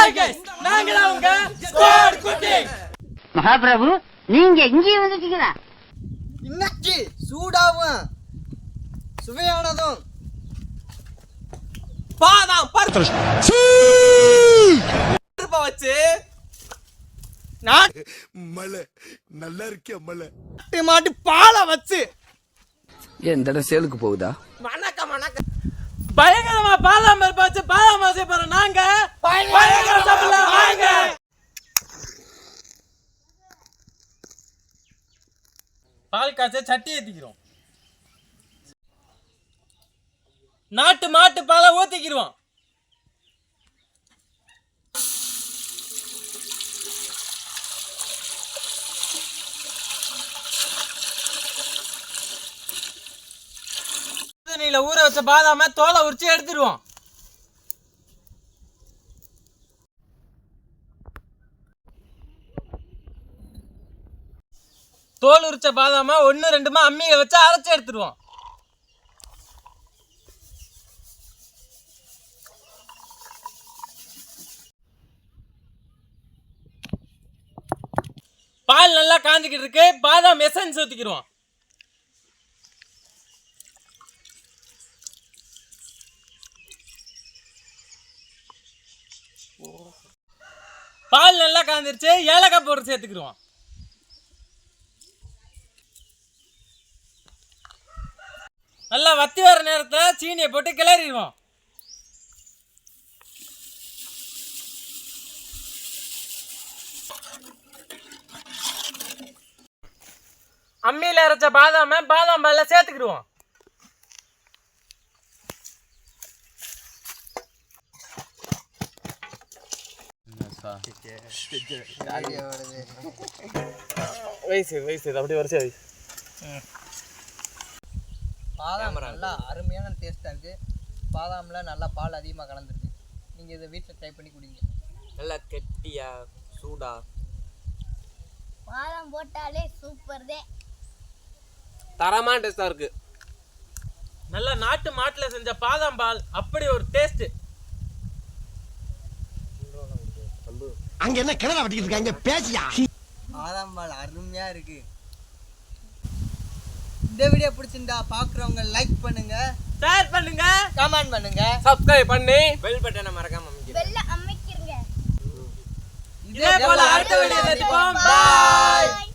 Hi guys நாங்க தான் உங்க ஸ்குவாட் குட்டி மகாபிரபு நீங்க இங்கே வந்துட்டீங்களா இன்னைக்கு சூடாவும் சுவையானதும் பாதாம் பருப்பு வச்சு மலை நல்லா இருக்கே மலை மாட்டு பாலை வச்சு ஏன் இந்த சேலுக்கு போகுதா வணக்கம் வணக்கம் பயங்கரமா பாதாம் பருப்பு வச்சு பாதாம் வாசி போறோம் நாங்க பயங்கர சாப்பிடலாம் வாங்க பால் காய்ச்ச சட்டி ஏத்திக்கிறோம் நாட்டு மாட்டு பாலை ஊத்திக்கிறோம் தண்ணியில ஊற வச்ச பாதாம தோலை உரிச்சு எடுத்துருவோம் தோல் உரிச்ச பாதாம 1-2 அம்மியை வச்சு அரைச்சு எடுத்துருவோம் பால் நல்லா காஞ்சிக்கிட்டு இருக்கு பாதாம் எசன்ஸ் ஊத்திக்கிறோம் பால் நல்லா காஞ்சிருச்சு ஏலக்காய் பவுடர் சேர்த்துக்கிறோம் நல்லா வத்தி வர நேரத்துல சீனியை போட்டு கிளறிடுவோம் அம்மியில அரைச்ச பாதாம பாதாம் பால்ல சேர்த்துக்கிடுவோம் வயசு அப்படியே வரிசை வயசு பாதாம் நல்லா அருமையான டேஸ்ட்டாக இருக்குது. பாதாமில் நல்லா பால் அதிகமாக கலந்துருக்கு. நீங்கள் இதை வீட்டில் ட்ரை பண்ணி குடிங்க. நல்லா கெட்டியா சூடா பாதாம் போட்டாலே சூப்பர் தே. தரமான டேஸ்டாக இருக்குது. நல்லா நாட்டு மாட்டில் செஞ்ச பாதாம் பால் அப்படி ஒரு டேஸ்ட்டு. அங்க என்ன கிணறு வட்டிக்கிட்டு இருக்காங்க பேசியா பாதாம் பால் அருமையாக இருக்குது. இந்த வீடியோ பிடிச்சிருந்தா பார்க்குறவங்க லைக் பண்ணுங்க, ஷேர் பண்ணுங்க, கமெண்ட் பண்ணுங்க, சப்ஸ்கிரைப் பண்ணி பெல் பட்டனை மறக்காம பெல்ல அமைக்கிறங்க. இதே போல அடுத்த வீடியோல சந்திப்போம். பை.